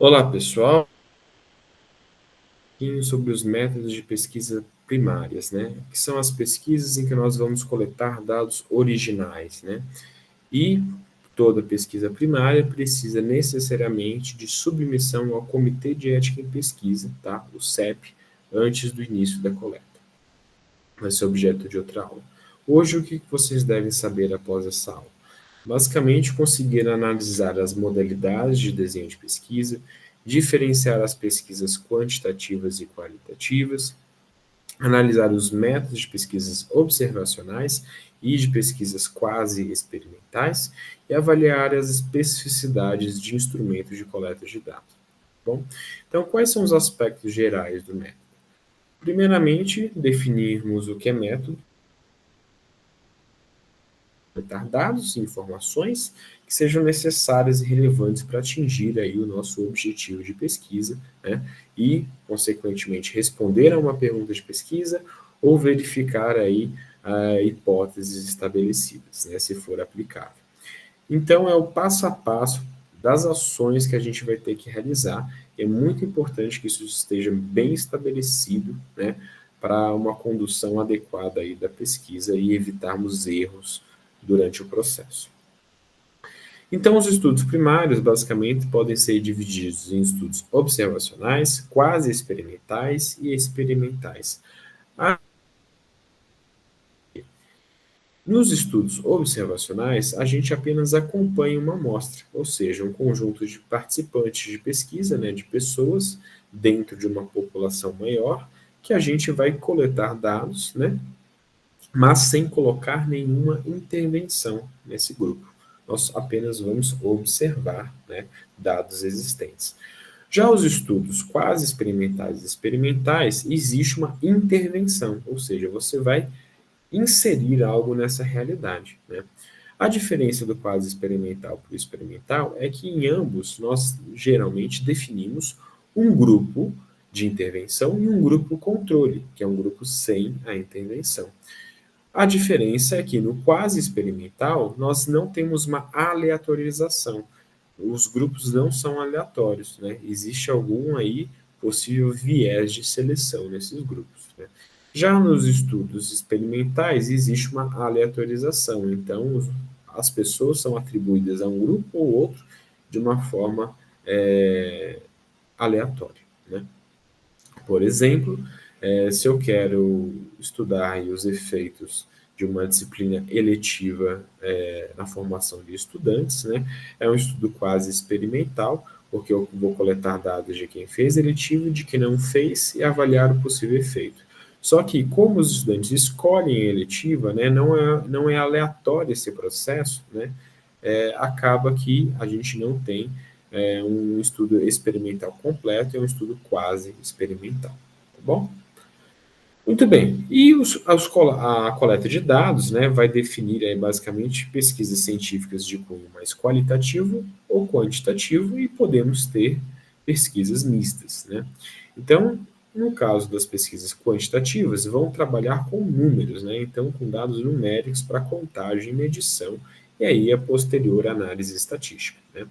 Olá, pessoal. Aqui sobre os métodos de pesquisa primárias, né? Que são as pesquisas em que nós vamos coletar dados originais, né? E toda pesquisa primária precisa necessariamente de submissão ao Comitê de Ética em Pesquisa, tá? O CEP, antes do início da coleta. Vai ser objeto de outra aula. Hoje, o que vocês devem saber após essa aula? Basicamente, conseguir analisar as modalidades de desenho de pesquisa, diferenciar as pesquisas quantitativas e qualitativas, analisar os métodos de pesquisas observacionais e de pesquisas quase experimentais e avaliar as especificidades de instrumentos de coleta de dados. Bom, então, quais são os aspectos gerais do método? Primeiramente, definirmos o que é método, coletar dados e informações que sejam necessárias e relevantes para atingir aí o nosso objetivo de pesquisa, né? E, consequentemente, responder a uma pergunta de pesquisa ou verificar aí hipóteses estabelecidas, né, se for aplicável. Então, é o passo a passo das ações que a gente vai ter que realizar. É muito importante que isso esteja bem estabelecido, né, para uma condução adequada aí da pesquisa e evitarmos erros durante o processo. Então, os estudos primários, basicamente, podem ser divididos em estudos observacionais, quase experimentais e experimentais. Nos estudos observacionais, a gente apenas acompanha uma amostra, ou seja, um conjunto de participantes de pesquisa, né, de pessoas dentro de uma população maior, que a gente vai coletar dados, né, mas sem colocar nenhuma intervenção nesse grupo. Nós apenas vamos observar, né, dados existentes. Já os estudos quase experimentais e experimentais, existe uma intervenção, ou seja, você vai inserir algo nessa realidade, né? A diferença do quase experimental para o experimental é que em ambos nós geralmente definimos um grupo de intervenção e um grupo controle, que é um grupo sem a intervenção. A diferença é que no quase experimental nós não temos uma aleatorização. Os grupos não são aleatórios, né? Existe algum aí possível viés de seleção nesses grupos, né? Já nos estudos experimentais existe uma aleatorização, então as pessoas são atribuídas a um grupo ou outro de uma forma aleatória, né? Por exemplo, se eu quero estudar os efeitos de uma disciplina eletiva na formação de estudantes, né, é um estudo quase experimental, porque eu vou coletar dados de quem fez eletivo e de quem não fez e avaliar o possível efeito. Só que, como os estudantes escolhem a eletiva, né, não é aleatório esse processo, né, acaba que a gente não tem um estudo experimental completo, é um estudo quase experimental, tá bom? Muito bem, e a coleta de dados, né, vai definir aí, basicamente pesquisas científicas de cunho mais qualitativo ou quantitativo e podemos ter pesquisas mistas, né? Então, no caso das pesquisas quantitativas, vão trabalhar com números, né? Então, com dados numéricos para contagem e medição, e aí a posterior análise estatística, né?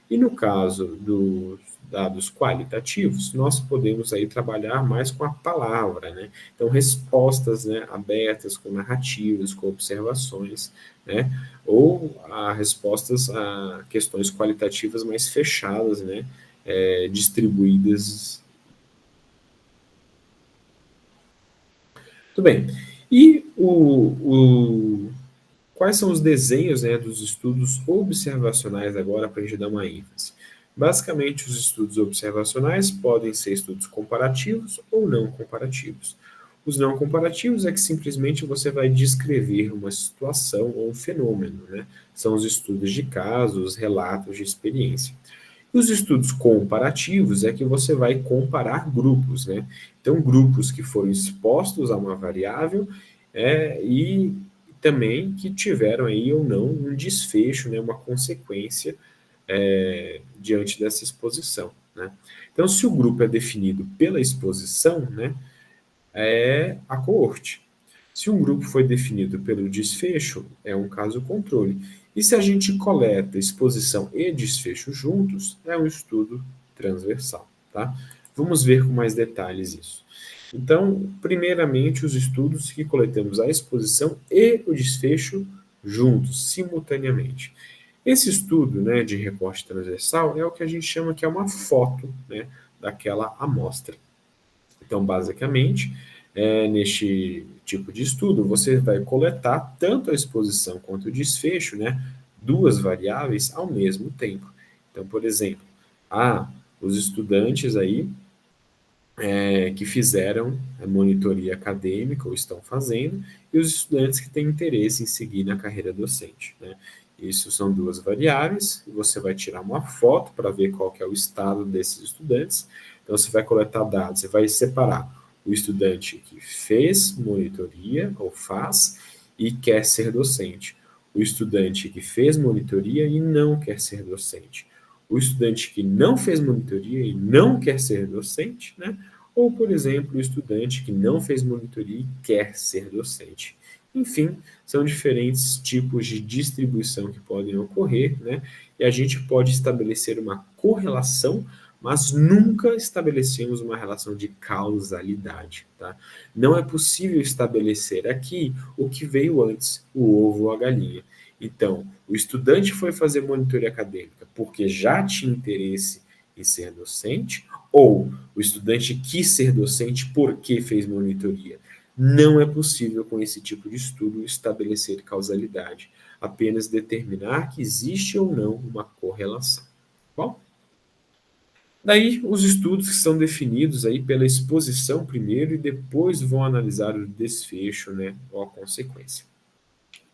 E no caso dos dados qualitativos, nós podemos aí trabalhar mais com a palavra, né? Então, respostas, né, abertas, com narrativas, com observações, né? Ou respostas a questões qualitativas mais fechadas, né? Distribuídas. Tudo bem. E quais são os desenhos, né, dos estudos observacionais agora para a gente dar uma ênfase? Basicamente, os estudos observacionais podem ser estudos comparativos ou não comparativos. Os não comparativos é que simplesmente você vai descrever uma situação ou um fenômeno, né? São os estudos de casos, relatos de experiência. E os estudos comparativos é que você vai comparar grupos, né? Então, grupos que foram expostos a uma variável e também que tiveram aí ou não um desfecho, né, uma consequência diante dessa exposição, né? Então, se o grupo é definido pela exposição, né, é a coorte. Se um grupo foi definido pelo desfecho, é um caso controle. E se a gente coleta exposição e desfecho juntos, é um estudo transversal, tá? Vamos ver com mais detalhes isso. Então, primeiramente, os estudos que coletamos a exposição e o desfecho juntos, simultaneamente. Esse estudo, né, de recorte transversal é o que a gente chama que é uma foto, né, daquela amostra. Então, basicamente, neste tipo de estudo, você vai coletar tanto a exposição quanto o desfecho, né, duas variáveis ao mesmo tempo. Então, por exemplo, os estudantes aí que fizeram a monitoria acadêmica ou estão fazendo, e os estudantes que têm interesse em seguir na carreira docente, né? Isso são duas variáveis, e você vai tirar uma foto para ver qual que é o estado desses estudantes. Então, você vai coletar dados, você vai separar o estudante que fez monitoria ou faz e quer ser docente, o estudante que fez monitoria e não quer ser docente, o estudante que não fez monitoria e não quer ser docente, né? Ou, por exemplo, o estudante que não fez monitoria e quer ser docente. Enfim, são diferentes tipos de distribuição que podem ocorrer, né? E a gente pode estabelecer uma correlação, mas nunca estabelecemos uma relação de causalidade, tá? Não é possível estabelecer aqui o que veio antes, o ovo ou a galinha. Então, o estudante foi fazer monitoria acadêmica porque já tinha interesse em ser docente, ou o estudante quis ser docente porque fez monitoria. Não é possível, com esse tipo de estudo, estabelecer causalidade, apenas determinar que existe ou não uma correlação. Bom, daí os estudos que são definidos aí pela exposição primeiro e depois vão analisar o desfecho, né, ou a consequência.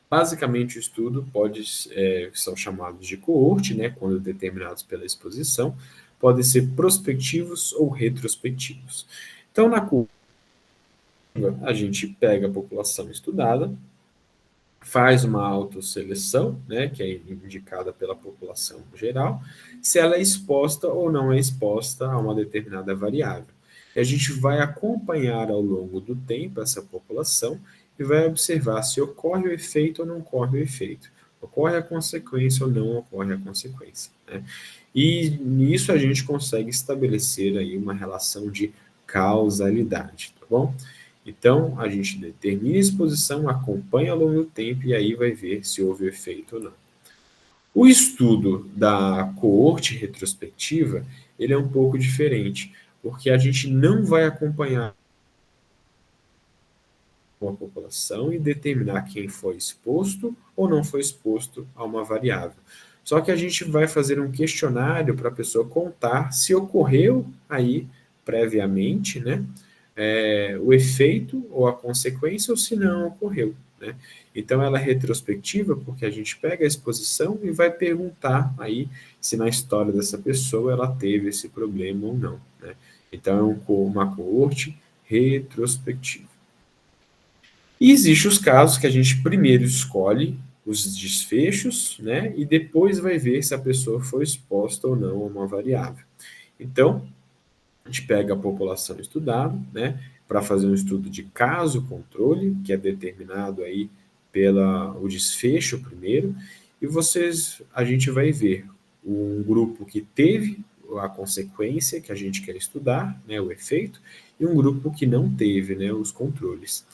Basicamente, o estudo são chamados de coorte, né, quando determinados pela exposição, podem ser prospectivos ou retrospectivos. Então, na curva, a gente pega a população estudada, faz uma autoseleção, né, que é indicada pela população geral, se ela é exposta ou não é exposta a uma determinada variável. E a gente vai acompanhar ao longo do tempo essa população e vai observar se ocorre o efeito ou não ocorre o efeito, ocorre a consequência ou não ocorre a consequência, né? E nisso a gente consegue estabelecer aí uma relação de causalidade, tá bom? Então, a gente determina a exposição, acompanha ao longo do tempo e aí vai ver se houve efeito ou não. O estudo da coorte retrospectiva, ele é um pouco diferente, porque a gente não vai acompanhar a população e determinar quem foi exposto ou não foi exposto a uma variável. Só que a gente vai fazer um questionário para a pessoa contar se ocorreu aí previamente, né, o efeito ou a consequência ou se não ocorreu, né? Então ela é retrospectiva porque a gente pega a exposição e vai perguntar aí se na história dessa pessoa ela teve esse problema ou não, né? Então é uma coorte retrospectiva. E existem os casos que a gente primeiro escolhe os desfechos, né, e depois vai ver se a pessoa foi exposta ou não a uma variável. Então, a gente pega a população estudada, né, para fazer um estudo de caso-controle, que é determinado aí pela o desfecho primeiro, e a gente vai ver um grupo que teve a consequência que a gente quer estudar, né, o efeito, e um grupo que não teve, né, os controles.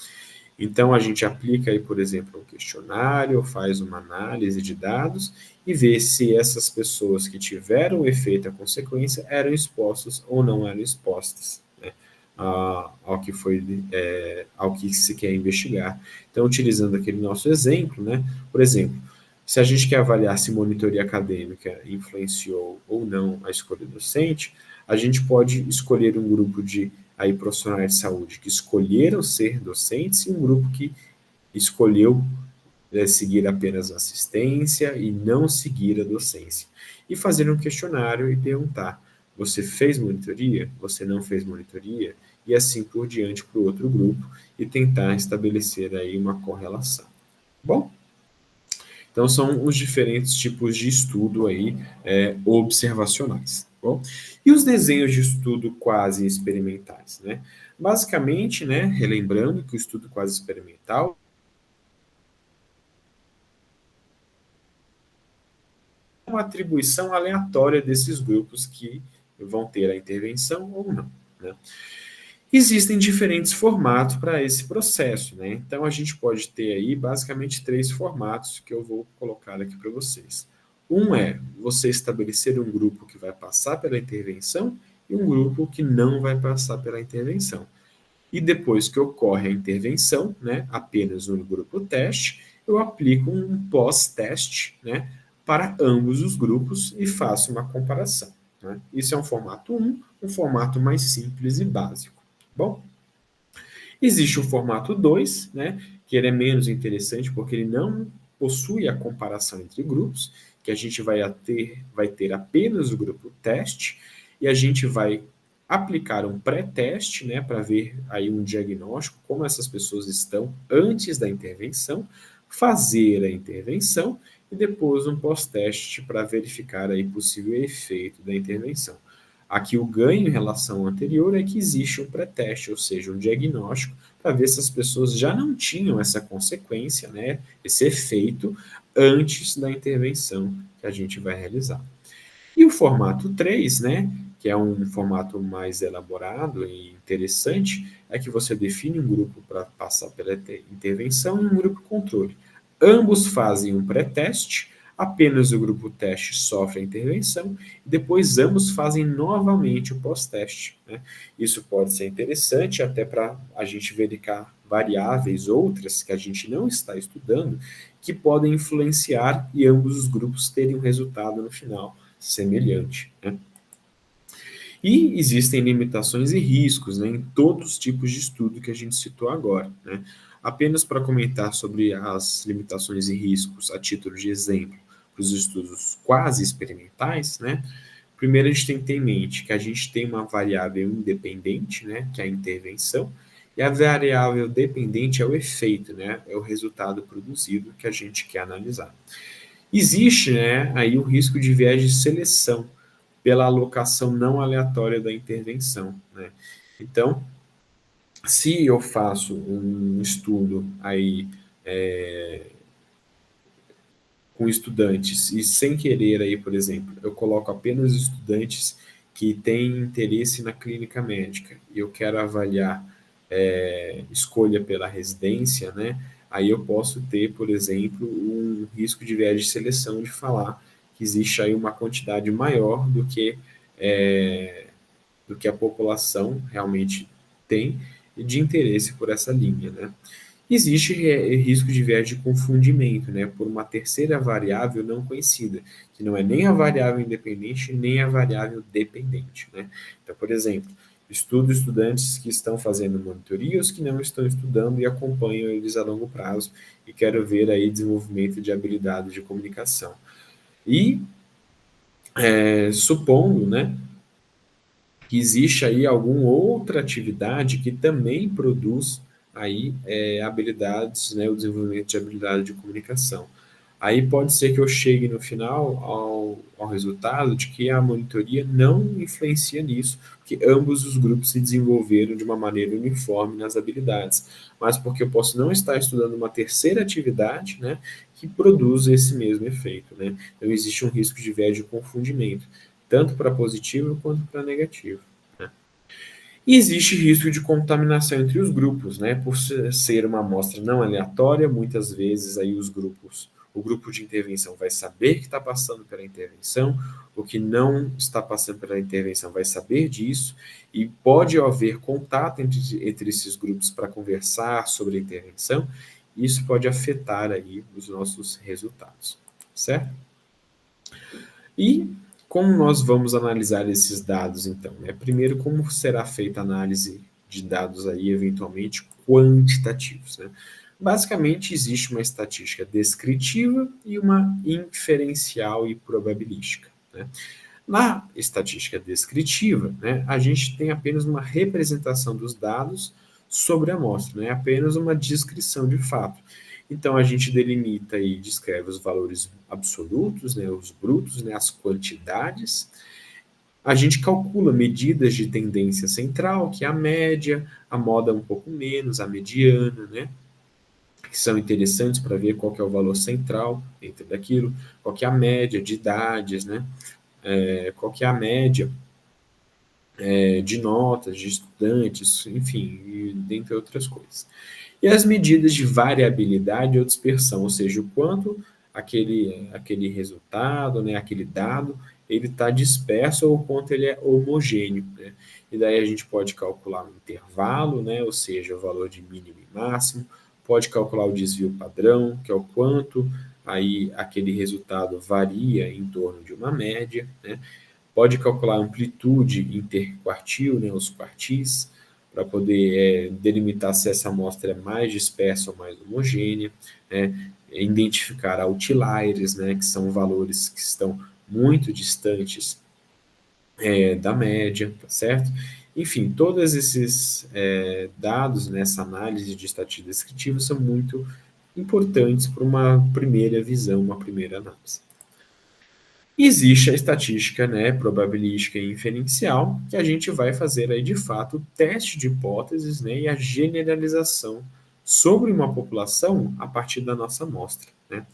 Então, a gente aplica aí, por exemplo, um questionário, faz uma análise de dados e vê se essas pessoas que tiveram o efeito, a consequência, eram expostas ou não eram expostas, né, ao que se quer investigar. Então, utilizando aquele nosso exemplo, né, por exemplo, se a gente quer avaliar se monitoria acadêmica influenciou ou não a escolha docente, a gente pode escolher um grupo de aí profissionais de saúde que escolheram ser docentes e um grupo que escolheu seguir apenas a assistência e não seguir a docência. E fazer um questionário e perguntar: você fez monitoria? Você não fez monitoria? E assim por diante para o outro grupo e tentar estabelecer aí uma correlação. Bom, então são os diferentes tipos de estudo aí observacionais. Bom, e os desenhos de estudo quase experimentais, né? Basicamente, né, relembrando que o estudo quase experimental é uma atribuição aleatória desses grupos que vão ter a intervenção ou não, né? Existem diferentes formatos para esse processo, né? Então a gente pode ter aí basicamente 3 formatos que eu vou colocar aqui para vocês. Um é você estabelecer um grupo que vai passar pela intervenção e um grupo que não vai passar pela intervenção. E depois que ocorre a intervenção, né, apenas no grupo teste, eu aplico um pós-teste, né, para ambos os grupos e faço uma comparação, né? Isso é um formato 1, um formato mais simples e básico. Bom, existe o formato 2, né, que ele é menos interessante porque ele não possui a comparação entre grupos, que a gente vai ter apenas o grupo teste e a gente vai aplicar um pré-teste, né, para ver aí um diagnóstico, como essas pessoas estão antes da intervenção, fazer a intervenção e depois um pós-teste para verificar aí possível efeito da intervenção. Aqui o ganho em relação ao anterior é que existe um pré-teste, ou seja, um diagnóstico, para ver se as pessoas já não tinham essa consequência, né, esse efeito, antes da intervenção que a gente vai realizar. E o formato 3, né, que é um formato mais elaborado e interessante, é que você define um grupo para passar pela intervenção e um grupo controle. Ambos fazem um pré-teste, apenas o grupo teste sofre a intervenção, e depois ambos fazem novamente o pós-teste, né? Isso pode ser interessante até para a gente verificar variáveis outras que a gente não está estudando, que podem influenciar e ambos os grupos terem um resultado no final semelhante, né? E existem limitações e riscos, né, em todos os tipos de estudo que a gente citou agora, né? Apenas para comentar sobre as limitações e riscos a título de exemplo para os estudos quase experimentais, né? Primeiro a gente tem que ter em mente que a gente tem uma variável independente, né, que é a intervenção, e a variável dependente é o efeito, né, é o resultado produzido que a gente quer analisar. Existe, né, aí o risco de viés de seleção pela alocação não aleatória da intervenção, né? Então, se eu faço um estudo aí com estudantes e sem querer aí, por exemplo, eu coloco apenas estudantes que têm interesse na clínica médica e eu quero avaliar escolha pela residência, né? Aí eu posso ter, por exemplo, um risco de viés de seleção de falar que existe aí uma quantidade maior do que a população realmente tem de interesse por essa linha, né? Existe risco de viés de confundimento, né, por uma terceira variável não conhecida, que não é nem a variável independente, nem a variável dependente, né? Então, por exemplo, estudo estudantes que estão fazendo monitoria, os que não estão estudando e acompanham eles a longo prazo e quero ver aí desenvolvimento de habilidades de comunicação. E supondo, né, que existe aí alguma outra atividade que também produz aí habilidades, né, o desenvolvimento de habilidade de comunicação. Aí pode ser que eu chegue no final ao resultado de que a monitoria não influencia nisso, porque ambos os grupos se desenvolveram de uma maneira uniforme nas habilidades, mas porque eu posso não estar estudando uma terceira atividade, né, que produz esse mesmo efeito, né? Então existe um risco de viés de confundimento, tanto para positivo quanto para negativo, né? E existe risco de contaminação entre os grupos, né? Por ser uma amostra não aleatória, muitas vezes aí o grupo de intervenção vai saber que está passando pela intervenção, o que não está passando pela intervenção vai saber disso, e pode haver contato entre esses grupos para conversar sobre a intervenção, e isso pode afetar aí os nossos resultados, certo? E como nós vamos analisar esses dados, então? Né? Primeiro, como será feita a análise de dados aí, eventualmente, quantitativos, né? Basicamente, existe uma estatística descritiva e uma inferencial e probabilística, né? Na estatística descritiva, né, a gente tem apenas uma representação dos dados sobre a amostra, né, apenas uma descrição de fato. Então, a gente delimita e descreve os valores absolutos, né, os brutos, né, as quantidades. A gente calcula medidas de tendência central, que é a média, a moda um pouco menos, a mediana, né, que são interessantes para ver qual que é o valor central dentro daquilo, qual que é a média de idades, né, qual que é a média de notas, de estudantes, enfim, e dentre outras coisas. E as medidas de variabilidade ou dispersão, ou seja, o quanto aquele resultado, né, aquele dado, ele está disperso ou o quanto ele é homogêneo, né? E daí a gente pode calcular um intervalo, né, ou seja, o valor de mínimo e máximo, pode calcular o desvio padrão, que é o quanto aí aquele resultado varia em torno de uma média, né? Pode calcular a amplitude interquartil, né, os quartis, para poder delimitar se essa amostra é mais dispersa ou mais homogênea, né, identificar outliers, né, que são valores que estão muito distantes da média, tá certo? Enfim, todos esses dados nessa análise de estatística descritiva são muito importantes para uma primeira visão, uma primeira análise. Existe a estatística, né, probabilística e inferencial, que a gente vai fazer aí de fato o teste de hipóteses, né, e a generalização sobre uma população a partir da nossa amostra, né?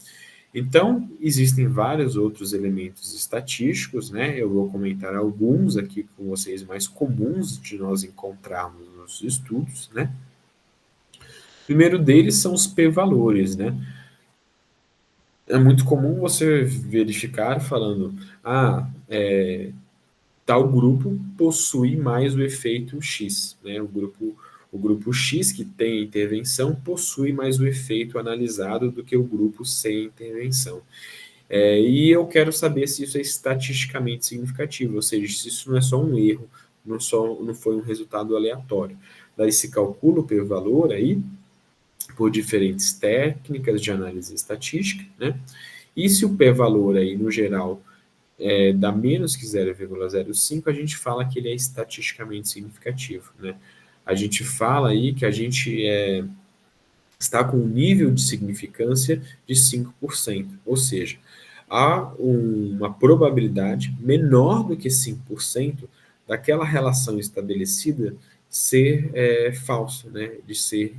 Então, existem vários outros elementos estatísticos, né? Eu vou comentar alguns aqui com vocês mais comuns de nós encontrarmos nos estudos, né? O primeiro deles são os p-valores, né? É muito comum você verificar falando, tal grupo possui mais o efeito X, né? O grupo X que tem intervenção possui mais o efeito analisado do que o grupo sem intervenção. E eu quero saber se isso é estatisticamente significativo, ou seja, se isso não é só um erro, não foi um resultado aleatório. Daí se calcula o p-valor aí por diferentes técnicas de análise estatística, né? E se o p-valor aí, no geral, dá menos que 0,05, a gente fala que ele é estatisticamente significativo, né? A gente fala aí que a gente está com um nível de significância de 5%, ou seja, há uma probabilidade menor do que 5% daquela relação estabelecida ser falsa, né? De ser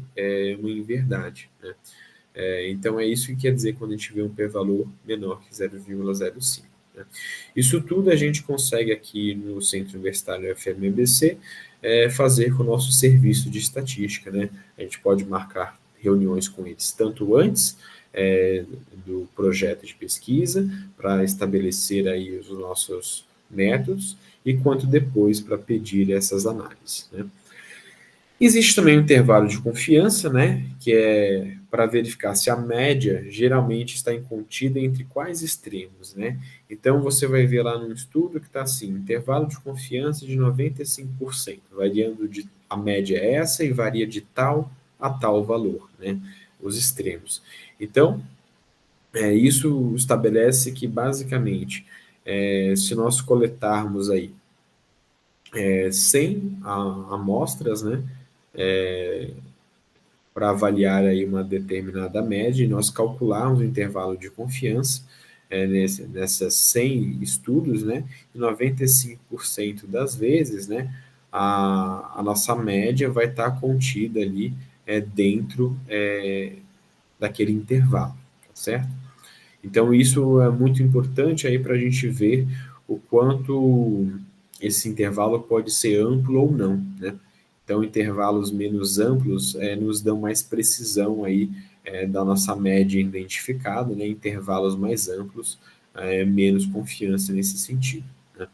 uma inverdade, né? Então é isso que quer dizer quando a gente vê um p-valor menor que 0,05. Né? Isso tudo a gente consegue aqui no Centro Universitário FMBC fazer com o nosso serviço de estatística, né? A gente pode marcar reuniões com eles, tanto antes do projeto de pesquisa, para estabelecer aí os nossos métodos, e quanto depois para pedir essas análises, né? Existe também um intervalo de confiança, né, que é para verificar se a média geralmente está contida entre quais extremos, né? Então você vai ver lá num estudo que está assim, intervalo de confiança de 95%, variando de a média é essa e varia de tal a tal valor, né? Os extremos. Então, isso estabelece que basicamente, se nós coletarmos aí 100 amostras, né, para avaliar aí uma determinada média e nós calcularmos o intervalo de confiança nessas 100 estudos, né, e 95% das vezes, né, a nossa média vai estar contida ali dentro daquele intervalo, tá certo? Então, isso é muito importante aí para a gente ver o quanto esse intervalo pode ser amplo ou não, né? Então, intervalos menos amplos nos dão mais precisão aí da nossa média identificada, né? Intervalos mais amplos, menos confiança nesse sentido, né?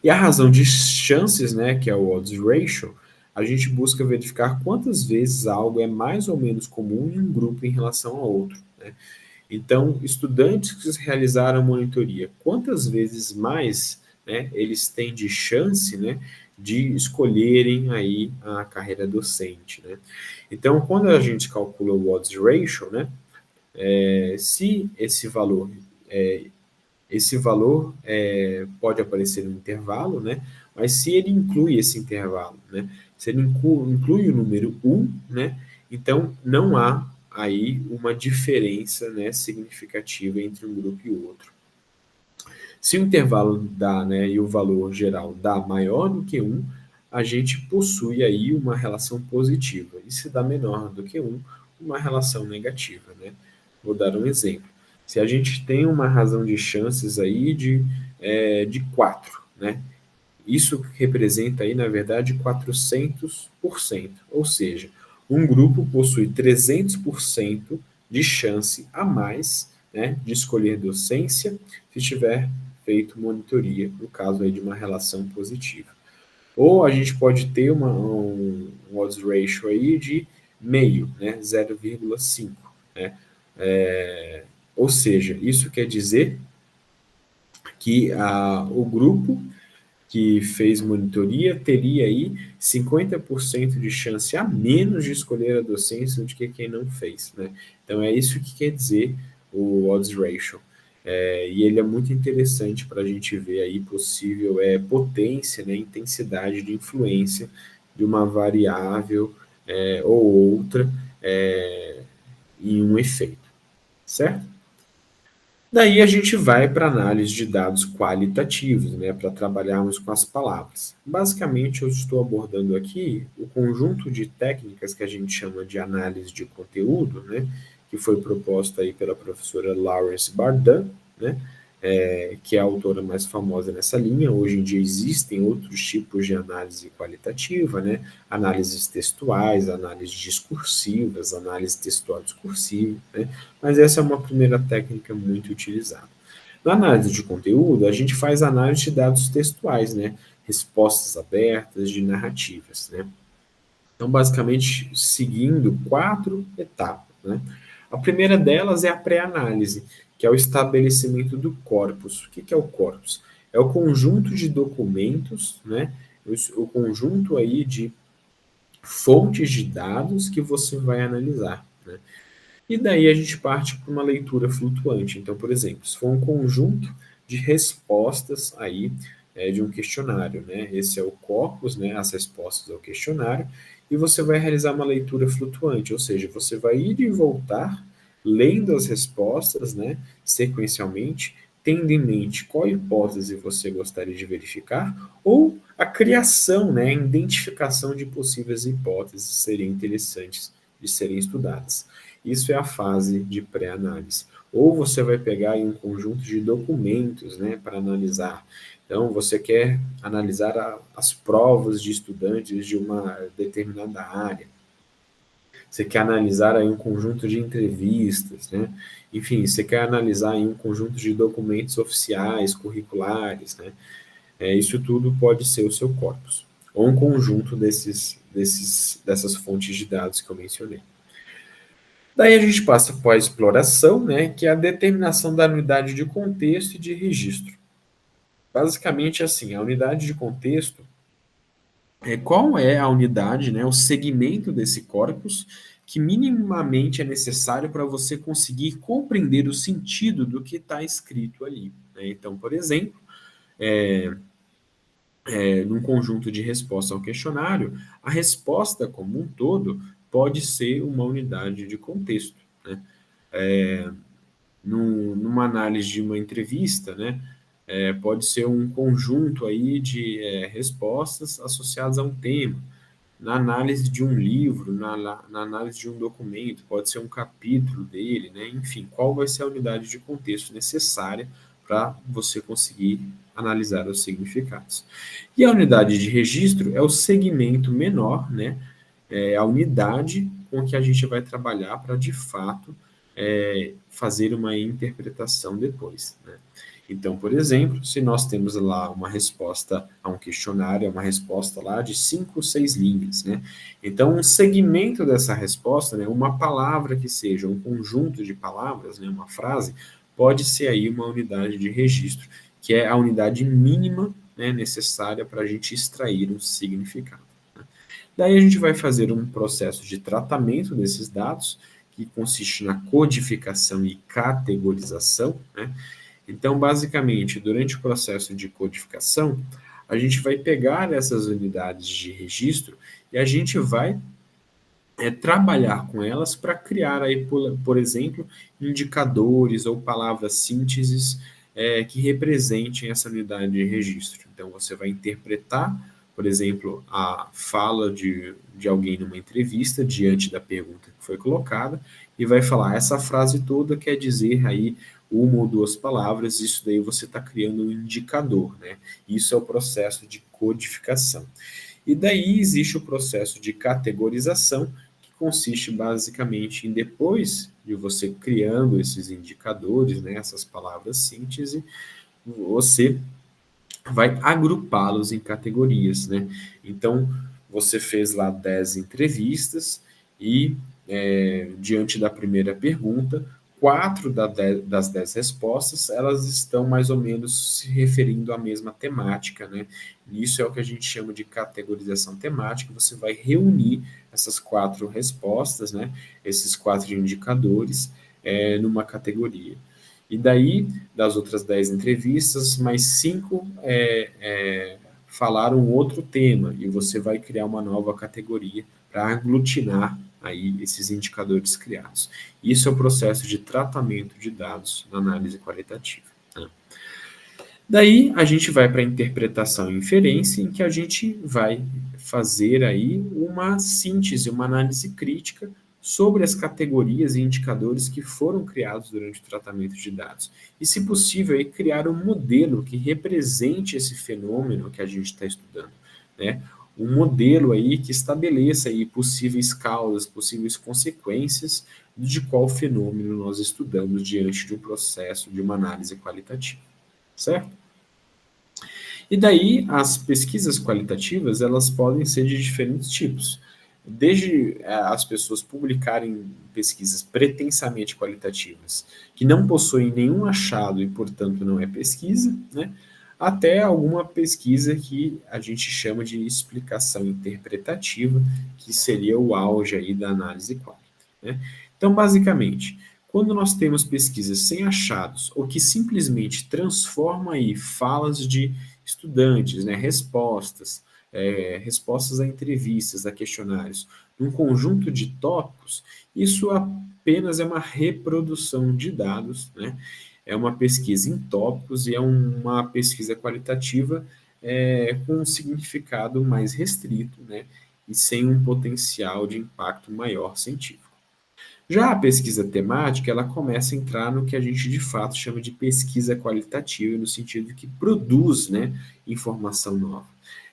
E a razão de chances, né, que é o odds ratio, a gente busca verificar quantas vezes algo é mais ou menos comum em um grupo em relação a outro, né? Então, estudantes que realizaram a monitoria, quantas vezes mais, né, eles têm de chance, né, de escolherem aí a carreira docente, né? Então, quando a gente calcula o odds ratio, né, se esse valor pode aparecer no intervalo, né, mas se ele inclui esse intervalo, né, se ele inclui o número 1, né, então não há aí uma diferença, né, significativa entre um grupo e o outro. Se o intervalo dá, né, e o valor geral dá maior do que 1, a gente possui aí uma relação positiva. E se dá menor do que 1, uma relação negativa, né? Vou dar um exemplo. Se a gente tem uma razão de chances aí de 4, né? isso representa aí, na verdade, 400%, ou seja, um grupo possui 300% de chance a mais, né, de escolher docência se tiver feito monitoria, no caso aí de uma relação positiva. Ou a gente pode ter um odds ratio aí de meio, né, 0,5, né? Ou seja, isso quer dizer que o grupo que fez monitoria teria aí 50% de chance a menos de escolher a docência do que quem não fez, né? Então é isso que quer dizer o odds ratio. E ele é muito interessante para a gente ver aí possível potência, né, intensidade de influência de uma variável ou outra em um efeito, certo? Daí a gente vai para análise de dados qualitativos, né, para trabalharmos com as palavras. Basicamente, eu estou abordando aqui o conjunto de técnicas que a gente chama de análise de conteúdo, né, que foi proposta aí pela professora Lawrence Bardan, né, que é a autora mais famosa nessa linha. Hoje em dia existem outros tipos de análise qualitativa, né, análises textuais, análises discursivas, análise textual discursiva, né, mas essa é uma primeira técnica muito utilizada. Na análise de conteúdo, a gente faz análise de dados textuais, né, respostas abertas de narrativas, né. Então, basicamente, seguindo 4 etapas, né. A primeira delas é a pré-análise, que é o estabelecimento do corpus. O que é o corpus? É o conjunto de documentos, né, o conjunto aí de fontes de dados que você vai analisar, né. E daí a gente parte para uma leitura flutuante. Então, por exemplo, se for um conjunto de respostas aí de um questionário, né? Esse é o corpus, né? As respostas ao questionário, e você vai realizar uma leitura flutuante, ou seja, você vai ir e voltar lendo as respostas, né? Sequencialmente, tendo em mente qual hipótese você gostaria de verificar, ou a criação, né? A identificação de possíveis hipóteses seriam interessantes de serem estudadas. Isso é a fase de pré-análise. Ou você vai pegar aí um conjunto de documentos, né, para analisar. Então, você quer analisar as provas de estudantes de uma determinada área. Você quer analisar aí um conjunto de entrevistas, né? Enfim, você quer analisar aí um conjunto de documentos oficiais, curriculares, né? Isso tudo pode ser o seu corpus. Ou um conjunto dessas fontes de dados que eu mencionei. Daí a gente passa para a exploração, né, que é a determinação da unidade de contexto e de registro. Basicamente, assim, a unidade de contexto é qual é a unidade, né, o segmento desse corpus que minimamente é necessário para você conseguir compreender o sentido do que está escrito ali, né? Então, por exemplo, num conjunto de resposta ao questionário, a resposta como um todo pode ser uma unidade de contexto, né? Numa análise de uma entrevista, né, pode ser um conjunto aí de respostas associadas a um tema. Na análise de um livro, na análise de um documento, pode ser um capítulo dele, né? Enfim, qual vai ser a unidade de contexto necessária para você conseguir analisar os significados. E a unidade de registro é o segmento menor, né? É a unidade com que a gente vai trabalhar para, de fato, fazer uma interpretação depois, né? Então, por exemplo, se nós temos lá uma resposta a um questionário, é uma resposta lá de 5 ou 6 linhas, né? Então, um segmento dessa resposta, né, uma palavra que seja, um conjunto de palavras, né, uma frase, pode ser aí uma unidade de registro, que é a unidade mínima, né, necessária para a gente extrair um significado. Daí a gente vai fazer um processo de tratamento desses dados, que consiste na codificação e categorização, né? Então, basicamente, durante o processo de codificação, a gente vai pegar essas unidades de registro e a gente vai trabalhar com elas para criar aí, por exemplo, indicadores ou palavras sínteses que representem essa unidade de registro. Então, você vai interpretar, por exemplo, a fala de alguém numa entrevista diante da pergunta que foi colocada e vai falar, essa frase toda quer dizer aí uma ou duas palavras, isso daí você está criando um indicador, né? Isso é o processo de codificação. E daí existe o processo de categorização, que consiste basicamente em, depois de você criando esses indicadores, né, essas palavras síntese, você vai agrupá-los em categorias, né? Então, você fez lá 10 entrevistas e, diante da primeira pergunta, quatro das 10 respostas, elas estão mais ou menos se referindo à mesma temática, né? Isso é o que a gente chama de categorização temática. Você vai reunir essas quatro respostas, né? Esses quatro indicadores, numa categoria. E daí, das outras 10 entrevistas, mais 5 falaram outro tema, e você vai criar uma nova categoria para aglutinar aí esses indicadores criados. Isso é o processo de tratamento de dados na análise qualitativa. Né? Daí a gente vai para a interpretação e inferência, em que a gente vai fazer aí uma síntese, uma análise crítica sobre as categorias e indicadores que foram criados durante o tratamento de dados. E, se possível, aí, criar um modelo que represente esse fenômeno que a gente está estudando, né? Um modelo aí que estabeleça aí possíveis causas, possíveis consequências de qual fenômeno nós estudamos diante de um processo de uma análise qualitativa, certo? E daí as pesquisas qualitativas, elas podem ser de diferentes tipos. Desde as pessoas publicarem pesquisas pretensamente qualitativas, que não possuem nenhum achado e, portanto, não é pesquisa, né? Até alguma pesquisa que a gente chama de explicação interpretativa, que seria o auge aí da análise qual, né? Então, basicamente, quando nós temos pesquisas sem achados ou que simplesmente transformam aí falas de estudantes, né, respostas a entrevistas, a questionários, num conjunto de tópicos, isso apenas é uma reprodução de dados, né? É uma pesquisa em tópicos e é uma pesquisa qualitativa com um significado mais restrito, né? E sem um potencial de impacto maior científico. Já a pesquisa temática, ela começa a entrar no que a gente de fato chama de pesquisa qualitativa, no sentido que produz, né, informação nova.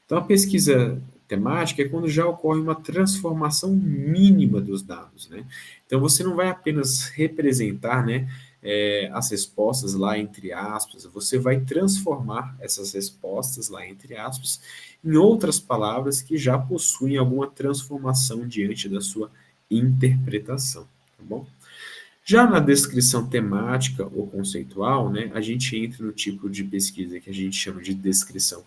Então, a pesquisa temática é quando já ocorre uma transformação mínima dos dados, né? Então, você não vai apenas representar, né, as respostas lá entre aspas, você vai transformar essas respostas lá entre aspas em outras palavras que já possuem alguma transformação diante da sua interpretação, tá bom? Já na descrição temática ou conceitual, né, a gente entra no tipo de pesquisa que a gente chama de descrição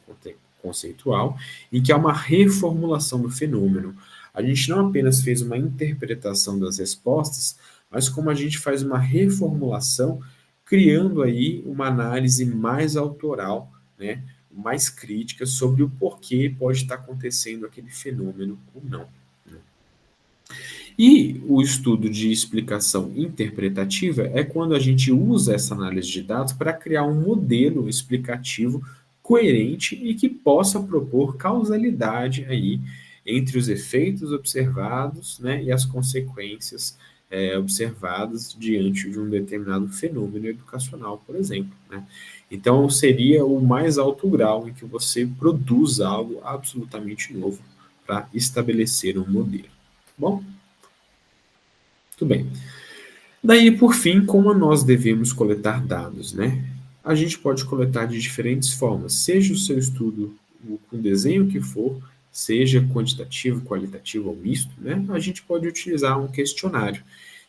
conceitual, em que há uma reformulação do fenômeno. A gente não apenas fez uma interpretação das respostas, mas como a gente faz uma reformulação, criando aí uma análise mais autoral, né, mais crítica sobre o porquê pode estar acontecendo aquele fenômeno ou não. Né? E o estudo de explicação interpretativa é quando a gente usa essa análise de dados para criar um modelo explicativo coerente e que possa propor causalidade aí entre os efeitos observados, né, e as consequências observadas diante de um determinado fenômeno educacional, por exemplo. Né? Então, seria o mais alto grau em que você produz algo absolutamente novo para estabelecer um modelo. Bom, tudo bem. Daí, por fim, como nós devemos coletar dados, né? A gente pode coletar de diferentes formas, seja o seu estudo com desenho que for, seja quantitativo, qualitativo ou misto, né? A gente pode utilizar um questionário.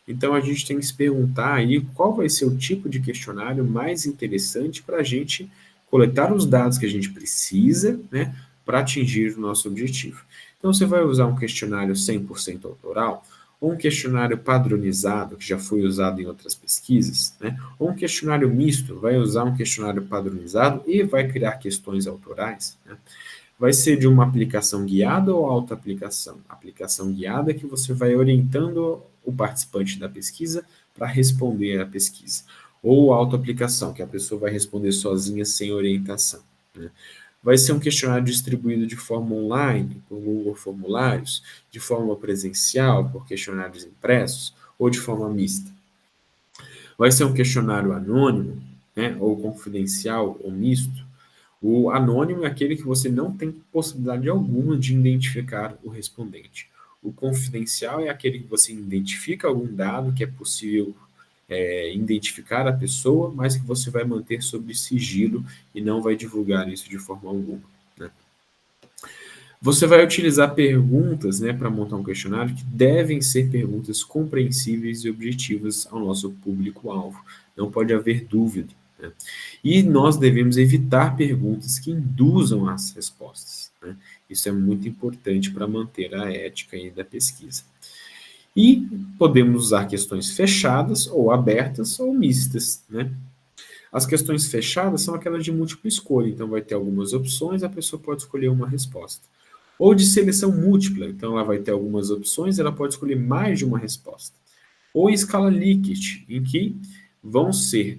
Então, a gente tem que se perguntar aí qual vai ser o tipo de questionário mais interessante para a gente coletar os dados que a gente precisa, né, para atingir o nosso objetivo. Então, você vai usar um questionário 100% autoral, ou um questionário padronizado, que já foi usado em outras pesquisas, né? Ou um questionário misto, vai usar um questionário padronizado e vai criar questões autorais, né? Vai ser de uma aplicação guiada ou auto-aplicação? Aplicação guiada é que você vai orientando o participante da pesquisa para responder à pesquisa. Ou auto-aplicação, que a pessoa vai responder sozinha sem orientação. Né? Vai ser um questionário distribuído de forma online, por Google Formulários, de forma presencial, por questionários impressos, ou de forma mista. Vai ser um questionário anônimo, né, ou confidencial, ou misto? O anônimo é aquele que você não tem possibilidade alguma de identificar o respondente. O confidencial é aquele que você identifica algum dado que é possível identificar a pessoa, mas que você vai manter sob sigilo e não vai divulgar isso de forma alguma, né? Você vai utilizar perguntas, né, para montar um questionário que devem ser perguntas compreensíveis e objetivas ao nosso público-alvo. Não pode haver dúvida, né? E nós devemos evitar perguntas que induzam as respostas, né? Isso é muito importante para manter a ética aí da pesquisa. E podemos usar questões fechadas ou abertas ou mistas, né? As questões fechadas são aquelas de múltipla escolha, então vai ter algumas opções, a pessoa pode escolher uma resposta. Ou de seleção múltipla, então ela vai ter algumas opções, ela pode escolher mais de uma resposta. Ou em escala Likert, em que vão ser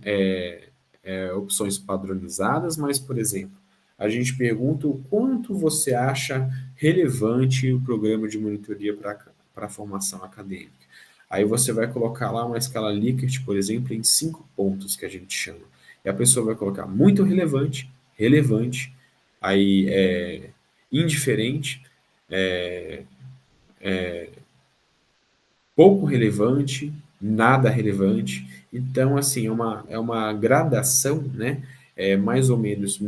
opções padronizadas, mas, por exemplo, a gente pergunta o quanto você acha relevante o programa de monitoria para a formação acadêmica. Aí você vai colocar lá uma escala Likert, por exemplo, em 5 pontos que a gente chama. E a pessoa vai colocar muito relevante, relevante, aí indiferente, pouco relevante, nada relevante. Então, assim, é uma gradação, né? Mais ou menos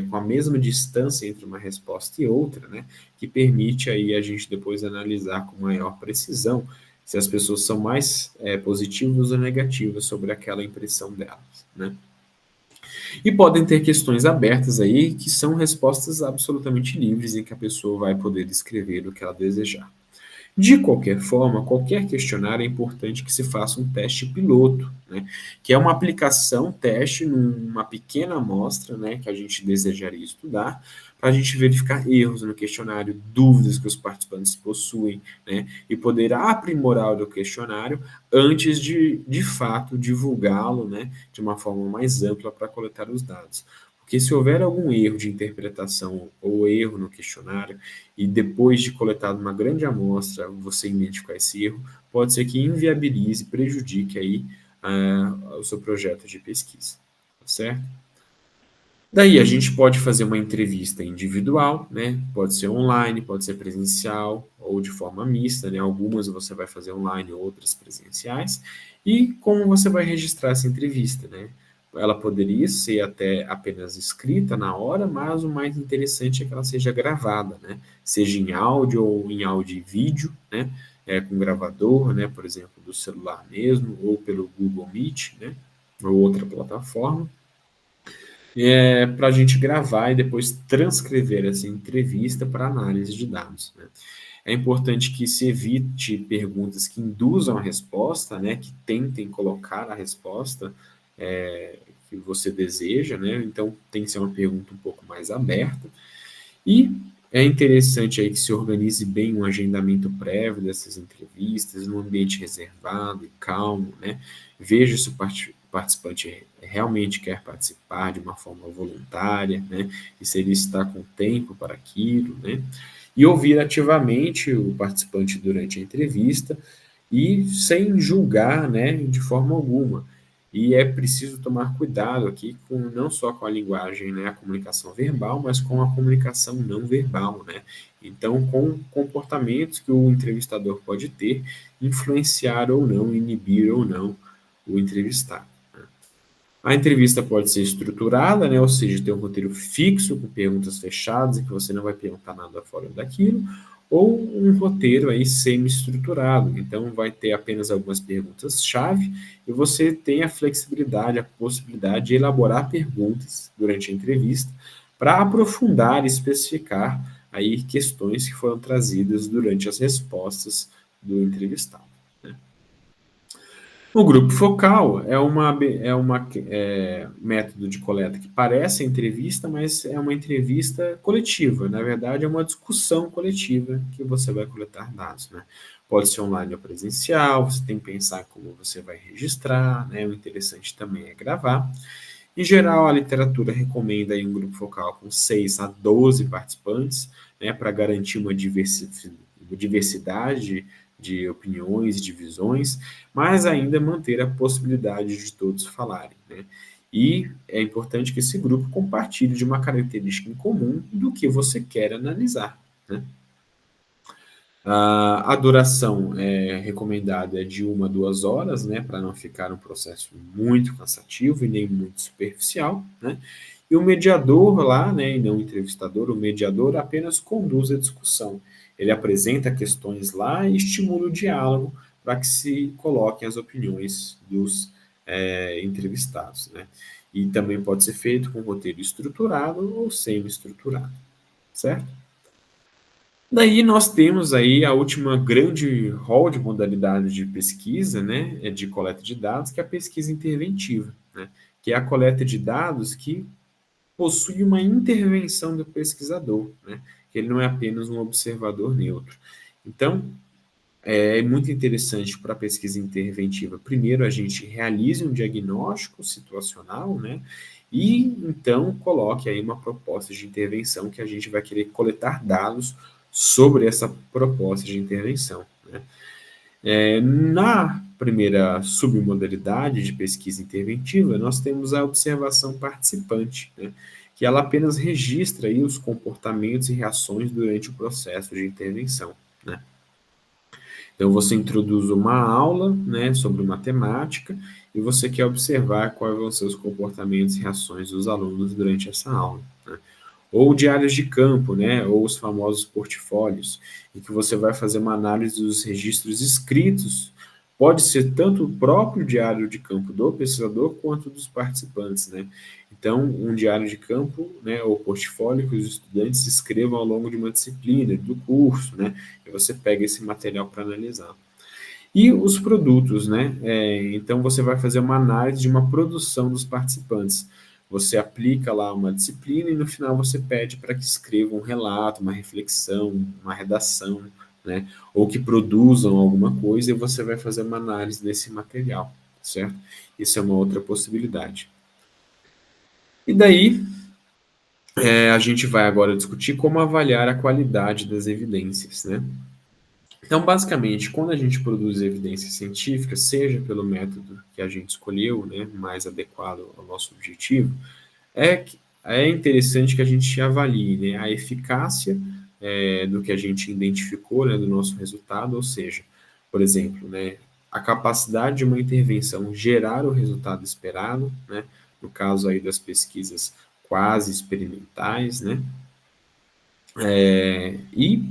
com a mesma distância entre uma resposta e outra, né? Que permite aí a gente depois analisar com maior precisão se as pessoas são mais positivas ou negativas sobre aquela impressão delas, né? E podem ter questões abertas aí que são respostas absolutamente livres em que a pessoa vai poder escrever o que ela desejar. De qualquer forma, qualquer questionário é importante que se faça um teste piloto, né? Que é uma aplicação, teste numa pequena amostra, né, que a gente desejaria estudar, para a gente verificar erros no questionário, dúvidas que os participantes possuem, né, e poder aprimorar o questionário antes de fato, divulgá-lo, né, de uma forma mais ampla para coletar os dados. Porque se houver algum erro de interpretação ou erro no questionário, e depois de coletado uma grande amostra, você identificar esse erro, pode ser que inviabilize, prejudique aí o seu projeto de pesquisa, tá certo? Daí a gente pode fazer uma entrevista individual, né? Pode ser online, pode ser presencial ou de forma mista, né? Algumas você vai fazer online, outras presenciais. E como você vai registrar essa entrevista, né? Ela poderia ser até apenas escrita na hora, mas o mais interessante é que ela seja gravada, né? Seja em áudio ou em áudio e vídeo, né? Com gravador, né? Por exemplo, do celular mesmo, ou pelo Google Meet, né? Ou outra plataforma para a gente gravar e depois transcrever essa entrevista para análise de dados, né? É importante que se evite perguntas que induzam a resposta, né, que tentem colocar a resposta que você deseja, né? Então tem que ser uma pergunta um pouco mais aberta. E é interessante aí que se organize bem um agendamento prévio dessas entrevistas, num ambiente reservado e calmo, né? Veja se o participante realmente quer participar de uma forma voluntária, né? E se ele está com tempo para aquilo, né? E ouvir ativamente o participante durante a entrevista e sem julgar, né, de forma alguma. E é preciso tomar cuidado aqui com não só com a linguagem, né, a comunicação verbal, mas com a comunicação não verbal, né? Então, com comportamentos que o entrevistador pode ter, influenciar ou não, inibir ou não o entrevistado. A entrevista pode ser estruturada, né? Ou seja, ter um roteiro fixo com perguntas fechadas e que você não vai perguntar nada fora daquilo, ou um roteiro aí semi-estruturado. Então, vai ter apenas algumas perguntas-chave e você tem a flexibilidade, a possibilidade de elaborar perguntas durante a entrevista para aprofundar e especificar aí questões que foram trazidas durante as respostas do entrevistado. O grupo focal é método de coleta que parece entrevista, mas é uma entrevista coletiva. Na verdade, é uma discussão coletiva que você vai coletar dados, né? Pode ser online ou presencial, você tem que pensar como você vai registrar, né? O interessante também é gravar. Em geral, a literatura recomenda aí um grupo focal com 6 a 12 participantes, né, para garantir uma diversidade de opiniões e de visões, mas ainda manter a possibilidade de todos falarem, né? E é importante que esse grupo compartilhe de uma característica em comum do que você quer analisar, né? A duração recomendada é de 1 a 2 horas, né, para não ficar um processo muito cansativo e nem muito superficial, né? E o mediador lá, né, e não o entrevistador, o mediador apenas conduz a discussão. Ele apresenta questões lá e estimula o diálogo para que se coloquem as opiniões dos entrevistados, né? E também pode ser feito com roteiro estruturado ou semi-estruturado, certo? Daí nós temos aí a última grande rol de modalidades de pesquisa, né, de coleta de dados, que é a pesquisa interventiva, né, que é a coleta de dados que possui uma intervenção do pesquisador, né, que ele não é apenas um observador neutro. Então, é muito interessante para a pesquisa interventiva. Primeiro, a gente realize um diagnóstico situacional, né, e então coloque aí uma proposta de intervenção que a gente vai querer coletar dados sobre essa proposta de intervenção, né? Na primeira submodalidade de pesquisa interventiva, nós temos a observação participante, né, que ela apenas registra aí os comportamentos e reações durante o processo de intervenção, né? Então, você introduz uma aula, né, sobre matemática e você quer observar quais vão ser os comportamentos e reações dos alunos durante essa aula, né? Ou diários de campo, né, ou os famosos portfólios, em que você vai fazer uma análise dos registros escritos. Pode ser tanto o próprio diário de campo do pesquisador quanto dos participantes, né? Então, um diário de campo, né, ou portfólio que os estudantes escrevam ao longo de uma disciplina, do curso, né? E você pega esse material para analisar. E os produtos, né? Então, você vai fazer uma análise de uma produção dos participantes. Você aplica lá uma disciplina e no final você pede para que escrevam um relato, uma reflexão, uma redação, né? Ou que produzam alguma coisa e você vai fazer uma análise desse material, certo? Isso é uma outra possibilidade. E daí, a gente vai agora discutir como avaliar a qualidade das evidências, né? Então, basicamente, quando a gente produz evidência científica, seja pelo método que a gente escolheu, né, mais adequado ao nosso objetivo, é interessante que a gente avalie, né, a eficácia do que a gente identificou, né, do nosso resultado, ou seja, por exemplo, né, a capacidade de uma intervenção gerar o resultado esperado, né, no caso aí das pesquisas quase experimentais, né, e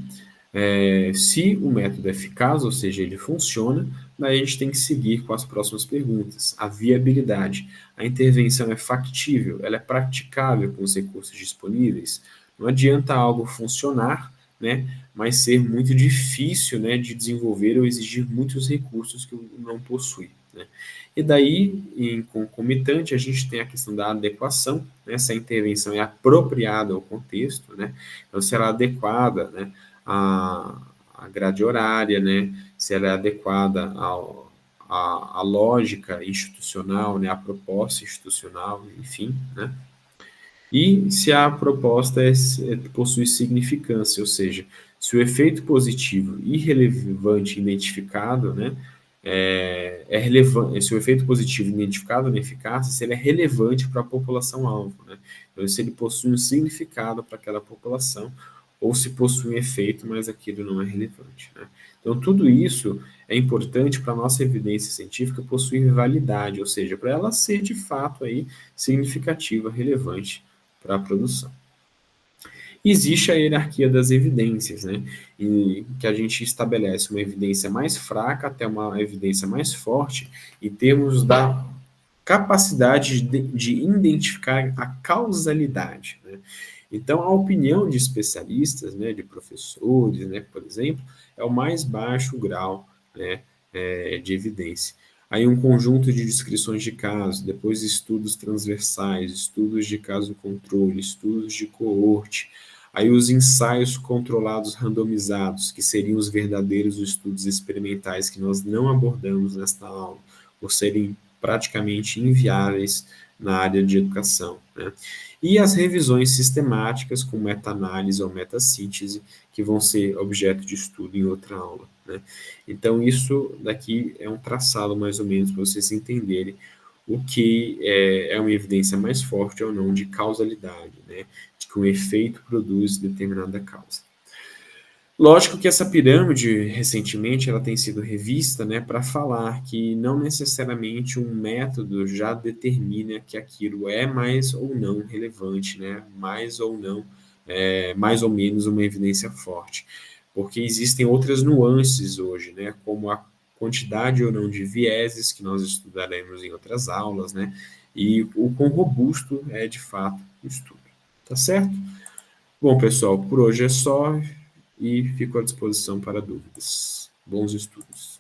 se o método é eficaz, ou seja, ele funciona, daí a gente tem que seguir com as próximas perguntas. A viabilidade. A intervenção é factível? Ela é praticável com os recursos disponíveis? Não adianta algo funcionar, né, mas ser muito difícil, né, de desenvolver ou exigir muitos recursos que não possui, né? E daí, em concomitante, a gente tem a questão da adequação, né, se a intervenção é apropriada ao contexto, né? Então, se ela é adequada, né, a grade horária, né, se ela é adequada à lógica institucional, né, à proposta institucional, enfim, né, e se a proposta possui significância, ou seja, se o efeito positivo e relevante identificado, né, relevante, se o efeito positivo identificado na eficácia, se ele é relevante para a população-alvo, né? Então, se ele possui um significado para aquela população, ou se possui um efeito, mas aquilo não é relevante, né? Então, tudo isso é importante para a nossa evidência científica possuir validade, ou seja, para ela ser de fato aí significativa, relevante para a produção. Existe a hierarquia das evidências, né? Em que a gente estabelece uma evidência mais fraca até uma evidência mais forte em termos da capacidade de identificar a causalidade, né? Então, a opinião de especialistas, né, de professores, né, por exemplo, é o mais baixo grau, né, de evidência. Aí um conjunto de descrições de casos, depois estudos transversais, estudos de caso-controle, estudos de coorte, aí os ensaios controlados randomizados, que seriam os verdadeiros estudos experimentais que nós não abordamos nesta aula, por serem praticamente inviáveis na área de educação, né? e as revisões sistemáticas com meta-análise ou meta-síntese, que vão ser objeto de estudo em outra aula, né? Então, isso daqui é um traçado mais ou menos para vocês entenderem o que é uma evidência mais forte ou não de causalidade, né? De que um efeito produz determinada causa. Lógico que essa pirâmide, recentemente, ela tem sido revista, né, para falar que não necessariamente um método já determina que aquilo é mais ou não relevante, né, mais ou não, mais ou menos uma evidência forte, porque existem outras nuances hoje, né, como a quantidade ou não de vieses, que nós estudaremos em outras aulas, né, e o quão robusto é, de fato, o estudo. Tá certo? Bom, pessoal, por hoje é só e fico à disposição para dúvidas. Bons estudos.